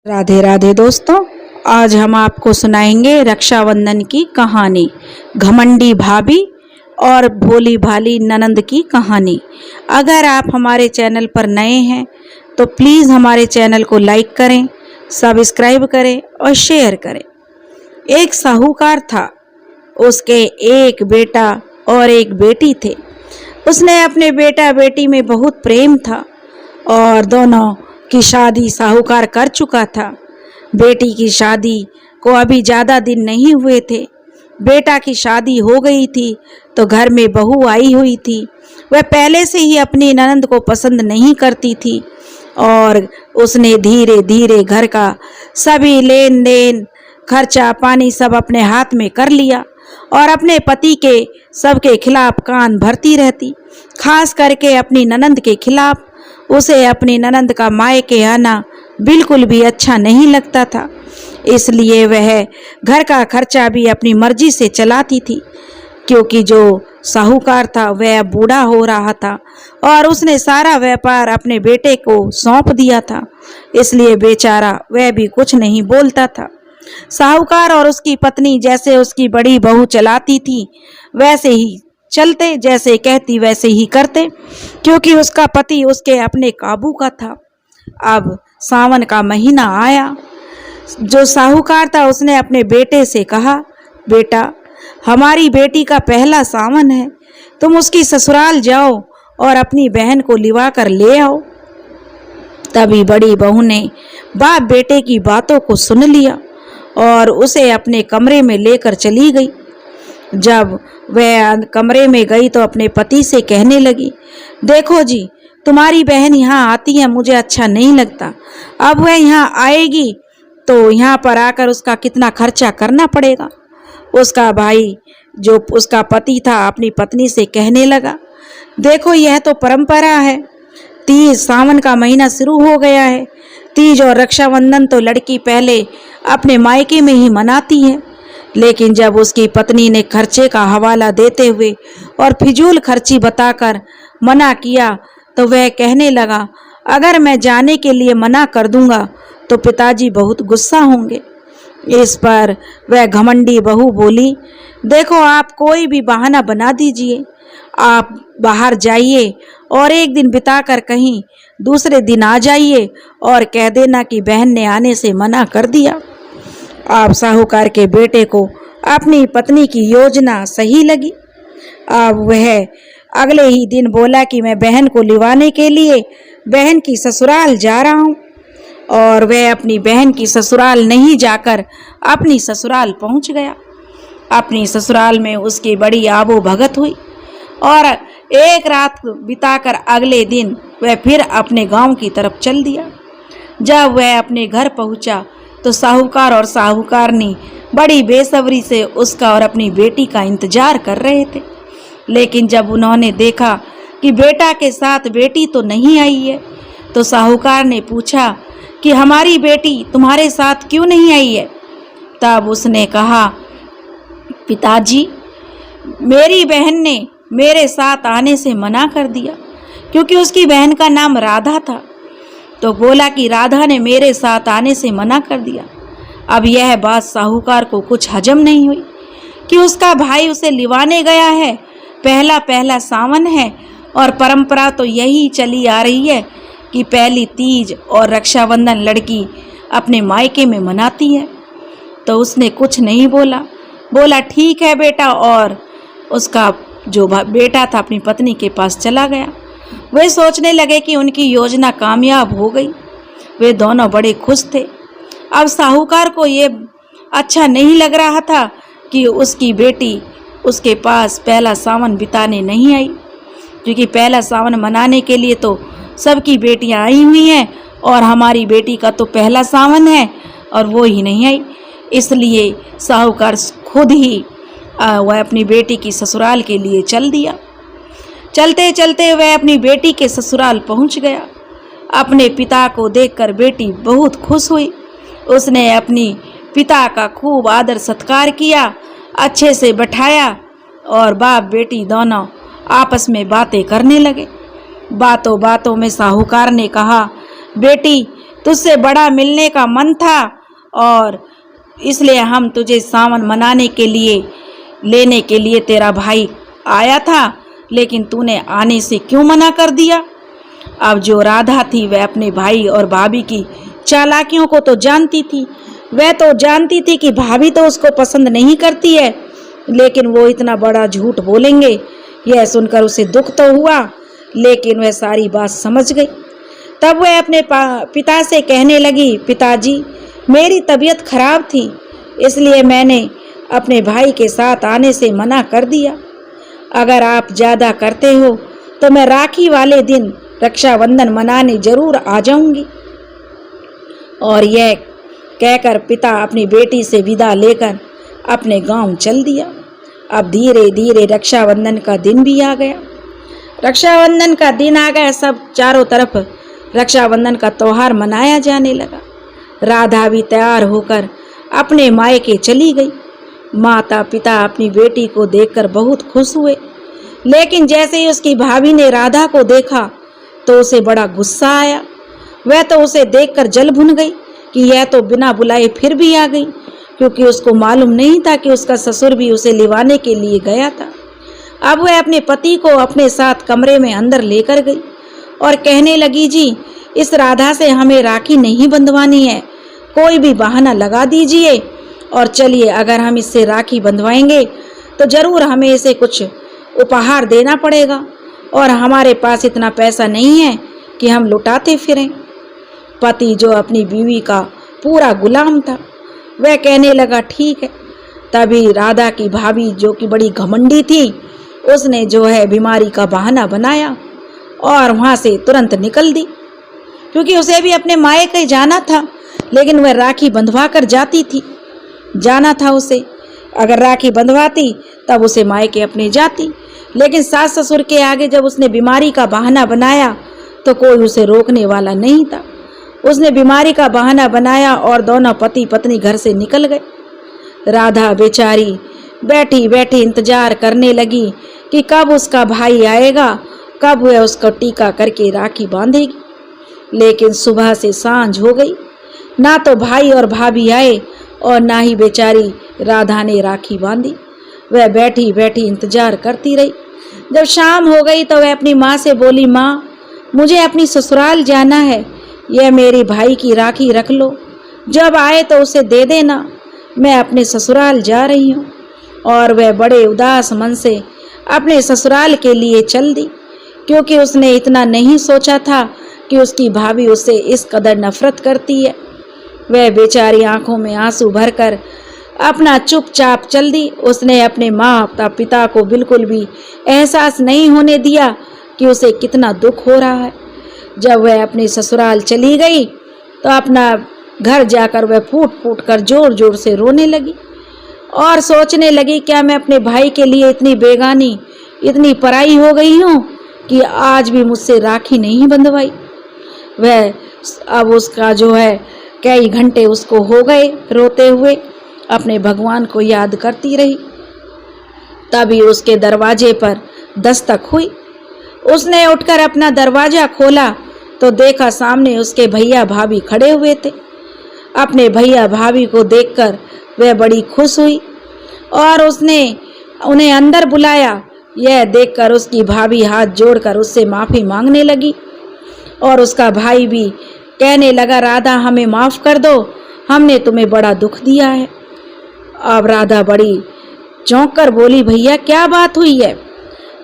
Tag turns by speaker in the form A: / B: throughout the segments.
A: राधे राधे दोस्तों, आज हम आपको सुनाएंगे रक्षाबंधन की कहानी। घमंडी भाभी और भोली भाली ननंद की कहानी। अगर आप हमारे चैनल पर नए हैं तो प्लीज़ हमारे चैनल को लाइक करें, सब्सक्राइब करें और शेयर करें। एक साहूकार था, उसके एक बेटा और एक बेटी थे। उसने अपने बेटा बेटी में बहुत प्रेम था और दोनों की शादी साहूकार कर चुका था। बेटी की शादी को अभी ज़्यादा दिन नहीं हुए थे। बेटा की शादी हो गई थी तो घर में बहू आई हुई थी। वह पहले से ही अपनी ननंद को पसंद नहीं करती थी और उसने धीरे धीरे घर का सभी लेन देन, खर्चा पानी सब अपने हाथ में कर लिया और अपने पति के सबके खिलाफ कान भरती रहती, खास करके अपनी ननंद के खिलाफ। उसे अपनी ननंद का मायके आना बिल्कुल भी अच्छा नहीं लगता था, इसलिए वह घर का खर्चा भी अपनी मर्जी से चलाती थी। क्योंकि जो साहूकार था वह बूढ़ा हो रहा था और उसने सारा व्यापार अपने बेटे को सौंप दिया था, इसलिए बेचारा वह भी कुछ नहीं बोलता था। साहूकार और उसकी पत्नी जैसे उसकी बड़ी बहू चलाती थी वैसे ही चलते, जैसे कहती वैसे ही करते, क्योंकि उसका पति उसके अपने काबू का था। अब सावन का महीना आया। जो साहूकार था उसने अपने बेटे से कहा, बेटा, हमारी बेटी का पहला सावन है, तुम उसकी ससुराल जाओ और अपनी बहन को लिवा कर ले आओ। तभी बड़ी बहू ने बाप बेटे की बातों को सुन लिया और उसे अपने कमरे में लेकर चली गई। जब वह कमरे में गई तो अपने पति से कहने लगी, देखो जी, तुम्हारी बहन यहाँ आती है, मुझे अच्छा नहीं लगता। अब वह यहाँ आएगी तो यहाँ पर आकर उसका कितना खर्चा करना पड़ेगा। उसका भाई जो उसका पति था अपनी पत्नी से कहने लगा, देखो यह तो परंपरा है, तीज सावन का महीना शुरू हो गया है। तीज और रक्षाबंधन तो लड़की पहले अपने मायके में ही मनाती है। लेकिन जब उसकी पत्नी ने खर्चे का हवाला देते हुए और फिजूल खर्ची बताकर मना किया तो वह कहने लगा, अगर मैं जाने के लिए मना कर दूंगा तो पिताजी बहुत गुस्सा होंगे। इस पर वह घमंडी बहू बोली, देखो आप कोई भी बहाना बना दीजिए, आप बाहर जाइए और एक दिन बिताकर कहीं दूसरे दिन आ जाइए और कह देना कि बहन ने आने से मना कर दिया। अब साहूकार के बेटे को अपनी पत्नी की योजना सही लगी। अब वह अगले ही दिन बोला कि मैं बहन को लिवाने के लिए बहन की ससुराल जा रहा हूँ, और वह अपनी बहन की ससुराल नहीं जाकर अपनी ससुराल पहुँच गया। अपनी ससुराल में उसकी बड़ी आबो भगत हुई और एक रात बिताकर अगले दिन वह फिर अपने गांव की तरफ चल दिया। जब वह अपने घर पहुंचा तो साहूकार और साहूकारनी बड़ी बेसब्री से उसका और अपनी बेटी का इंतजार कर रहे थे। लेकिन जब उन्होंने देखा कि बेटा के साथ बेटी तो नहीं आई है तो साहूकार ने पूछा कि हमारी बेटी तुम्हारे साथ क्यों नहीं आई है। तब उसने कहा, पिताजी, मेरी बहन ने मेरे साथ आने से मना कर दिया, क्योंकि उसकी बहन का नाम राधा था। तो बोला कि राधा ने मेरे साथ आने से मना कर दिया। अब यह बात साहूकार को कुछ हजम नहीं हुई कि उसका भाई उसे लिवाने गया है, पहला पहला सावन है और परंपरा तो यही चली आ रही है कि पहली तीज और रक्षाबंधन लड़की अपने मायके में मनाती है। तो उसने कुछ नहीं बोला, बोला ठीक है बेटा, और उसका जो बेटा था अपनी पत्नी के पास चला गया। वे सोचने लगे कि उनकी योजना कामयाब हो गई। वे दोनों बड़े खुश थे। अब साहूकार को ये अच्छा नहीं लग रहा था कि उसकी बेटी उसके पास पहला सावन बिताने नहीं आई, क्योंकि पहला सावन मनाने के लिए तो सबकी बेटियां आई हुई हैं और हमारी बेटी का तो पहला सावन है और वो ही नहीं आई। इसलिए साहूकार खुद ही वह अपनी बेटी की ससुराल के लिए चल दिया। चलते चलते वह अपनी बेटी के ससुराल पहुंच गया। अपने पिता को देखकर बेटी बहुत खुश हुई। उसने अपनी पिता का खूब आदर सत्कार किया, अच्छे से बैठाया और बाप बेटी दोनों आपस में बातें करने लगे। बातों बातों में साहूकार ने कहा, बेटी, तुझसे बड़ा मिलने का मन था और इसलिए हम तुझे सावन मनाने के लिए लेने के लिए तेरा भाई आया था, लेकिन तूने आने से क्यों मना कर दिया। अब जो राधा थी वह अपने भाई और भाभी की चालाकियों को तो जानती थी। वह तो जानती थी कि भाभी तो उसको पसंद नहीं करती है, लेकिन वो इतना बड़ा झूठ बोलेंगे यह सुनकर उसे दुख तो हुआ, लेकिन वह सारी बात समझ गई। तब वह अपने पिता से कहने लगी, पिताजी मेरी तबीयत खराब थी, इसलिए मैंने अपने भाई के साथ आने से मना कर दिया। अगर आप ज़्यादा करते हो तो मैं राखी वाले दिन रक्षाबंधन मनाने जरूर आ जाऊंगी। और यह कहकर पिता अपनी बेटी से विदा लेकर अपने गांव चल दिया। अब धीरे धीरे रक्षाबंधन का दिन भी आ गया। रक्षाबंधन का दिन आ गया, सब चारों तरफ रक्षाबंधन का त्यौहार मनाया जाने लगा। राधा भी तैयार होकर अपने मायके चली गई। माता पिता अपनी बेटी को देखकर बहुत खुश हुए, लेकिन जैसे ही उसकी भाभी ने राधा को देखा तो उसे बड़ा गुस्सा आया। वह तो उसे देखकर जल भुन गई कि यह तो बिना बुलाए फिर भी आ गई, क्योंकि उसको मालूम नहीं था कि उसका ससुर भी उसे लिवाने के लिए गया था। अब वह अपने पति को अपने साथ कमरे में अंदर लेकर गई और कहने लगी, जी इस राधा से हमें राखी नहीं बंधवानी है, कोई भी बहाना लगा दीजिए और चलिए, अगर हम इससे राखी बंधवाएंगे तो जरूर हमें इसे कुछ उपहार देना पड़ेगा और हमारे पास इतना पैसा नहीं है कि हम लुटाते फिरें। पति जो अपनी बीवी का पूरा गुलाम था वह कहने लगा, ठीक है। तभी राधा की भाभी जो कि बड़ी घमंडी थी, उसने जो है बीमारी का बहाना बनाया और वहाँ से तुरंत निकल दी, क्योंकि उसे भी अपने मायके जाना था, लेकिन वह राखी बंधवा कर जाती थी। जाना था उसे, अगर राखी बंधवाती तब उसे मायके अपने जाती, लेकिन सास ससुर के आगे जब उसने बीमारी का बहाना बनाया तो कोई उसे रोकने वाला नहीं था। उसने बीमारी का बहाना बनाया और दोनों पति पत्नी घर से निकल गए। राधा बेचारी बैठी बैठी इंतजार करने लगी कि कब उसका भाई आएगा, कब वह उसको टीका करके राखी बांधेगी। लेकिन सुबह से सांझ हो गई, ना तो भाई और भाभी आए और ना ही बेचारी राधा ने राखी बांधी। वह बैठी बैठी इंतजार करती रही। जब शाम हो गई तो वह अपनी माँ से बोली, माँ मुझे अपनी ससुराल जाना है, यह मेरे भाई की राखी रख लो, जब आए तो उसे दे देना, मैं अपने ससुराल जा रही हूँ। और वह बड़े उदास मन से अपने ससुराल के लिए चल दी, क्योंकि उसने इतना नहीं सोचा था कि उसकी भाभी उससे इस कदर नफरत करती है। वह बेचारी आंखों में आंसू भरकर अपना चुपचाप चल दी। उसने अपने माता पिता को बिल्कुल भी एहसास नहीं होने दिया कि उसे कितना दुख हो रहा है। जब वह अपने ससुराल चली गई तो अपना घर जाकर वह फूट फूट कर जोर जोर से रोने लगी और सोचने लगी, क्या मैं अपने भाई के लिए इतनी बेगानी, इतनी पराई हो गई हूँ कि आज भी मुझसे राखी नहीं बंधवाई। वह अब उसका जो है कई घंटे उसको हो गए रोते हुए, अपने भगवान को याद करती रही। तभी उसके दरवाजे पर दस्तक हुई। उसने उठकर अपना दरवाजा खोला तो देखा सामने उसके भैया भाभी खड़े हुए थे। अपने भैया भाभी को देखकर वह बड़ी खुश हुई और उसने उन्हें अंदर बुलाया। यह देखकर उसकी भाभी हाथ जोड़कर उससे माफ़ी मांगने लगी और उसका भाई भी कहने लगा, राधा हमें माफ़ कर दो, हमने तुम्हें बड़ा दुख दिया है। अब राधा बड़ी चौंक कर बोली, भैया क्या बात हुई है।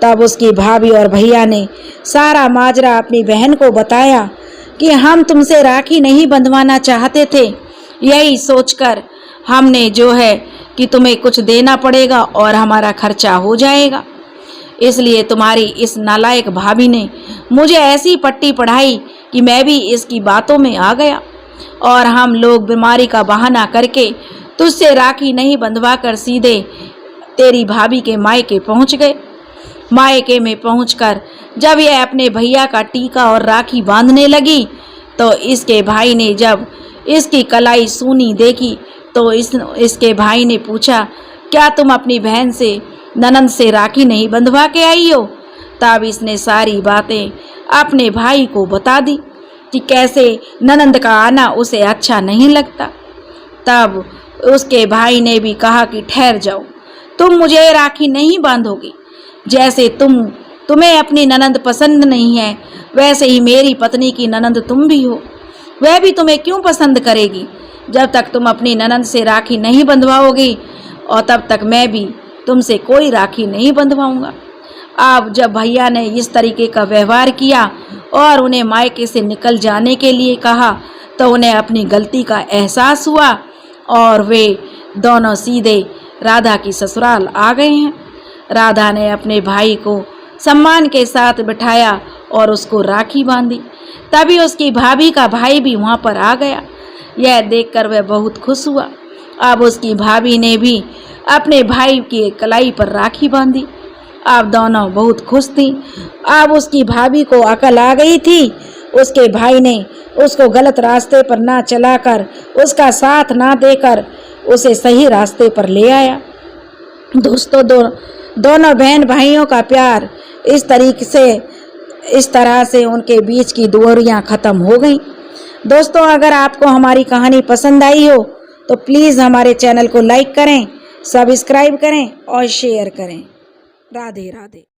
A: तब उसकी भाभी और भैया ने सारा माजरा अपनी बहन को बताया कि हम तुमसे राखी नहीं बंधवाना चाहते थे, यही सोचकर हमने जो है कि तुम्हें कुछ देना पड़ेगा और हमारा खर्चा हो जाएगा, इसलिए तुम्हारी इस नालायक भाभी ने मुझे ऐसी पट्टी पढ़ाई कि मैं भी इसकी बातों में आ गया और हम लोग बीमारी का बहाना करके तुझसे राखी नहीं बंधवा कर सीधे तेरी भाभी के मायके पहुंच गए। मायके में पहुंचकर जब यह अपने भैया का टीका और राखी बांधने लगी तो इसके भाई ने जब इसकी कलाई सूनी देखी तो इसके भाई ने पूछा, क्या तुम अपनी बहन से ननंद से राखी नहीं बंधवा के आई हो। तब इसने सारी बातें अपने भाई को बता दी। कि कैसे ननंद का आना उसे अच्छा नहीं लगता। तब उसके भाई ने भी कहा कि ठहर जाओ, तुम मुझे राखी नहीं बांधोगी। जैसे तुम्हें अपनी ननंद पसंद नहीं है, वैसे ही मेरी पत्नी की ननंद तुम भी हो। वह भी तुम्हें क्यों पसंद करेगी जब तक तुम अपनी ननंद से राखी नहीं बंधवाओगी, और तब तक मैं भी तुमसे कोई राखी नहीं बंधवाऊंगा। अब जब भैया ने इस तरीके का व्यवहार किया और उन्हें मायके से निकल जाने के लिए कहा, तो उन्हें अपनी गलती का एहसास हुआ और वे दोनों सीधे राधा की ससुराल आ गए हैं। राधा ने अपने भाई को सम्मान के साथ बिठाया और उसको राखी बांधी। तभी उसकी भाभी का भाई भी वहाँ पर आ गया। यह देखकर वह बहुत खुश हुआ। अब उसकी भाभी ने भी अपने भाई की कलाई पर राखी बांधी। अब दोनों बहुत खुश थी। अब उसकी भाभी को अकल आ गई थी। उसके भाई ने उसको गलत रास्ते पर ना चलाकर, उसका साथ ना देकर उसे सही रास्ते पर ले आया। दोस्तों, दोनों बहन भाइयों का प्यार इस तरह से उनके बीच की दूरियां खत्म हो गईं। दोस्तों, अगर आपको हमारी कहानी पसंद आई हो तो प्लीज़ हमारे चैनल को लाइक करें, सब्सक्राइब करें और शेयर करें। राधे राधे।